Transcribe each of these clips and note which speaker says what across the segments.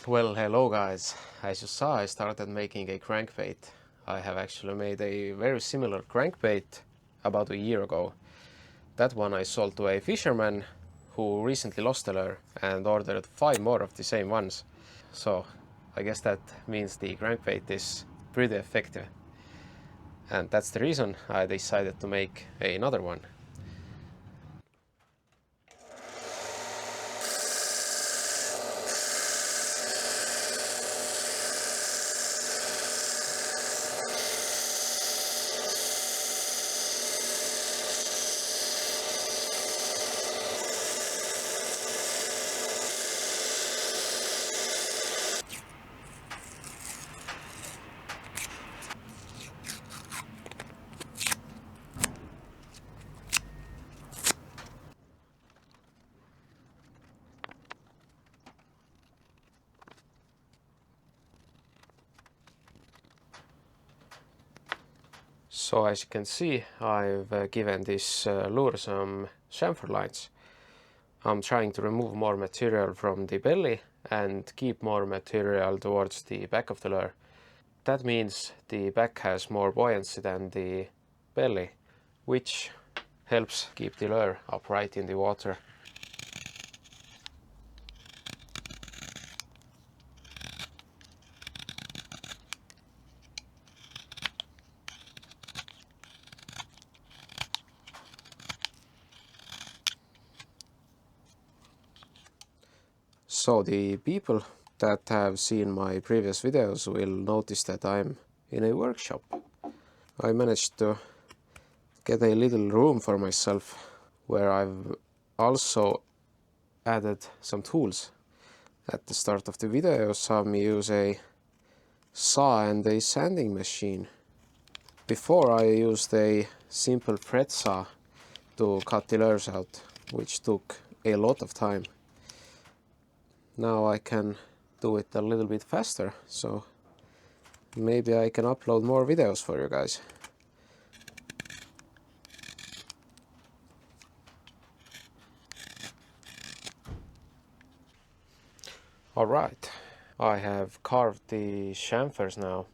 Speaker 1: Well, hello guys. As you saw, I started making a crankbait. I have actually made a very similar crankbait about a year ago. That one I sold to a fisherman who recently lost a lure and ordered 5 more of the same ones. So I guess that means the crankbait is pretty effective. And that's the reason I decided to make another one. So as you can see, I've given this lure some chamfer lines. I'm trying to remove more material from the belly and keep more material towards the back of the lure. That means the back has more buoyancy than the belly, which helps keep the lure upright in the water. So the people that have seen my previous videos will notice that I'm in a workshop. I managed to get a little room for myself where I've also added some tools. At the start of the video you saw me use a saw and a sanding machine. Before I used a simple fret saw to cut the lures out, which took a lot of time. Now I can do it a little bit faster, so maybe I can upload more videos for you guys. Alright, I have carved the chamfers now.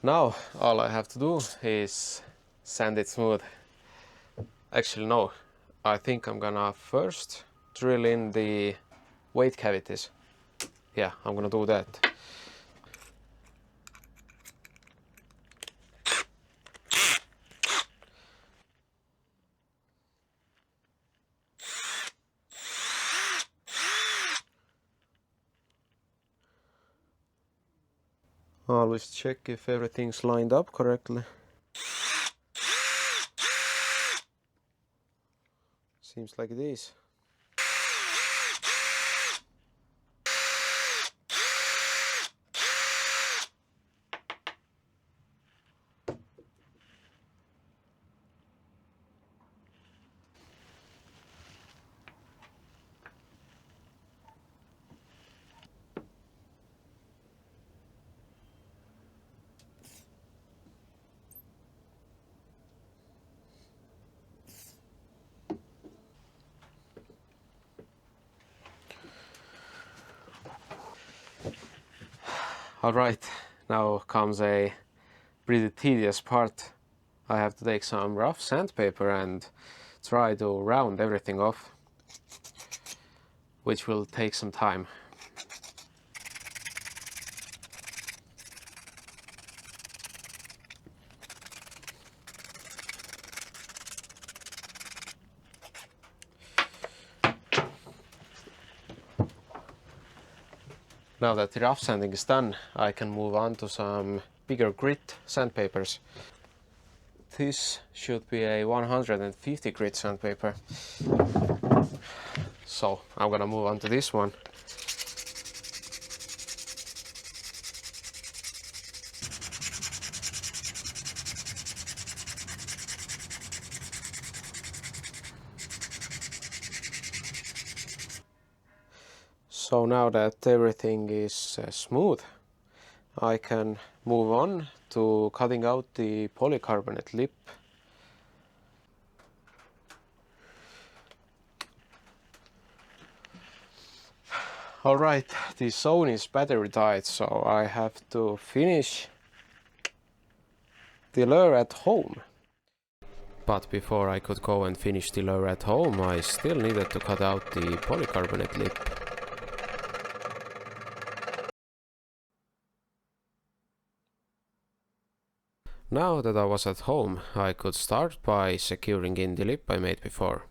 Speaker 1: Now all I have to do is sand it smooth. Actually no, I think I'm gonna first drill in the weight cavities. Yeah, I'm gonna do that. Always check if everything's lined up correctly. Seems like it is. Alright, now comes a pretty tedious part. I have to take some rough sandpaper and try to round everything off, which will take some time. Now that the rough sanding is done, I can move on to some bigger grit sandpapers. This should be a 150 grit sandpaper. So I'm gonna move on to this one. So now that everything is smooth, I can move on to cutting out the polycarbonate lip. Alright, the zone is battery died, so I have to finish the lure at home. But before I could go and finish the lure at home, I still needed to cut out the polycarbonate lip. Now that I was at home, I could start by securing in the lip I made before,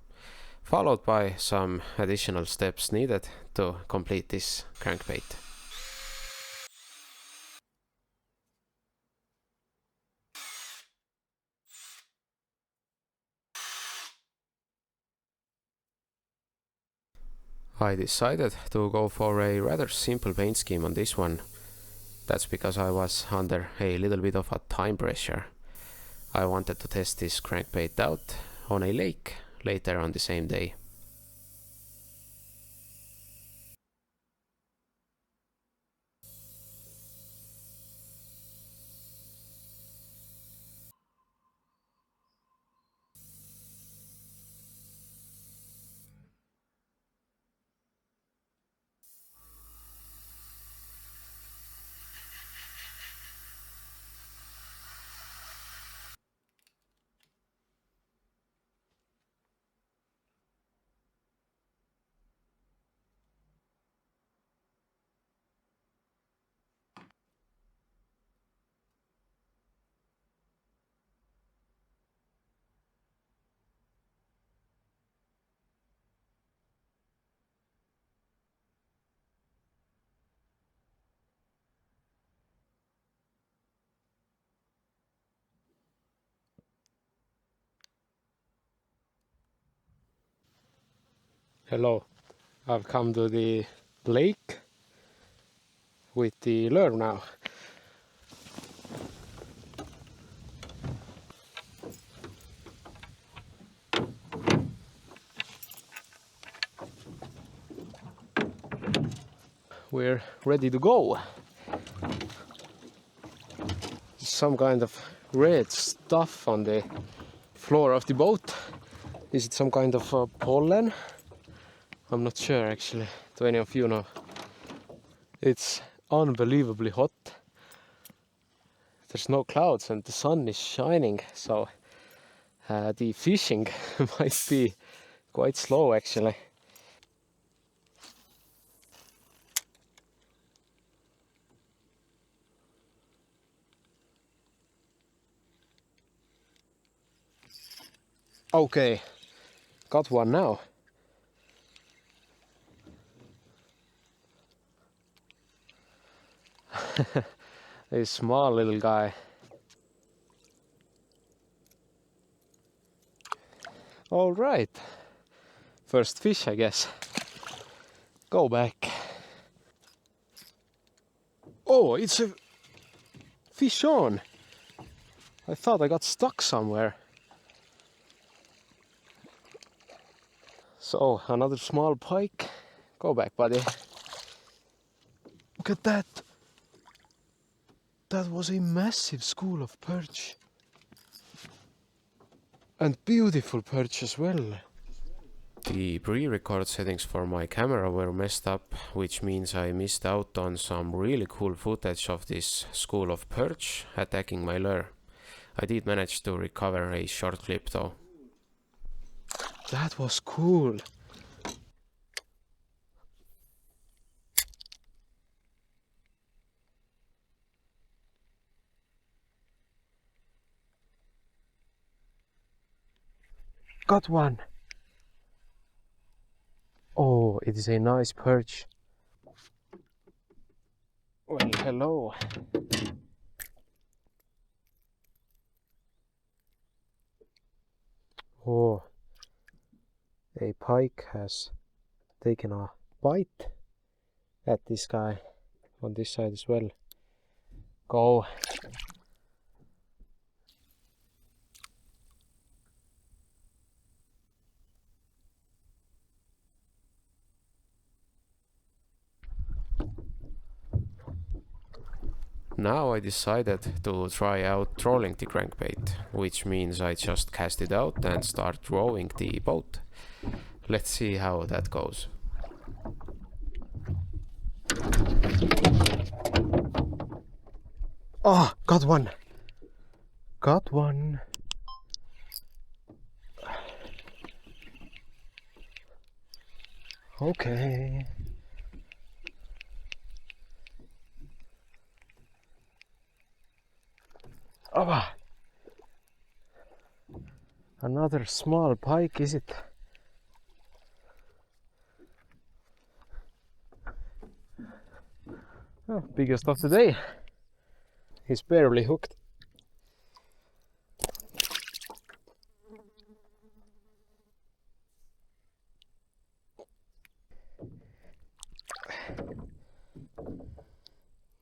Speaker 1: followed by some additional steps needed to complete this crankbait. I decided to go for a rather simple paint scheme on this one. That's because I was under a little bit of a time pressure. I wanted to test this crankbait out on a lake later on the same day. Hello, I've come to the lake with the lure now. We're ready to go. Some kind of red stuff on the floor of the boat. Is it some kind of pollen? I'm not sure actually. Do any of you know? It's unbelievably hot. There's no clouds and the sun is shining, so the fishing might be quite slow actually. Okay, got one now. A small little guy. All right, first fish I guess. Go back. Oh, it's a fish on. I thought I got stuck somewhere. So another small pike. Go back, buddy. Look at that. That was a massive school of perch. And beautiful perch as well. The pre-record settings for my camera were messed up, which means I missed out on some really cool footage of this school of perch attacking my lure. I did manage to recover a short clip though. That was cool. Got one. Oh, it is a nice perch. Well, hello. Oh, a pike has taken a bite at this guy on this side as well. Go. Now I decided to try out trolling the crankbait, which means I just cast it out and start rowing the boat. Let's see how that goes. Oh, got one! Got one! Okay. Oh, another small pike, is it? Oh, biggest of the day. He's barely hooked.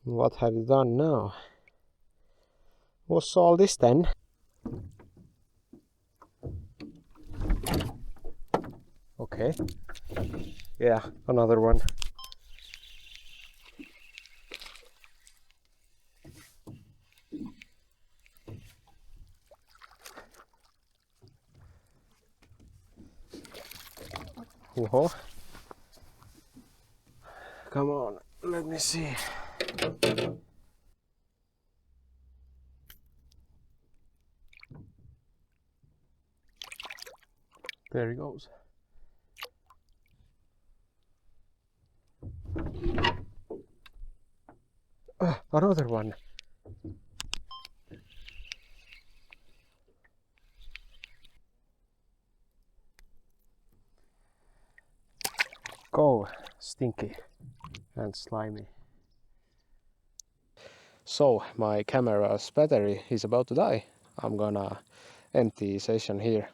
Speaker 1: What have you done now? What's all this then? Okay. Yeah, another one. Whoa. Come on, let me see. There he goes. Another one. Go, stinky and slimy. So my camera's battery is about to die. I'm gonna end the session here.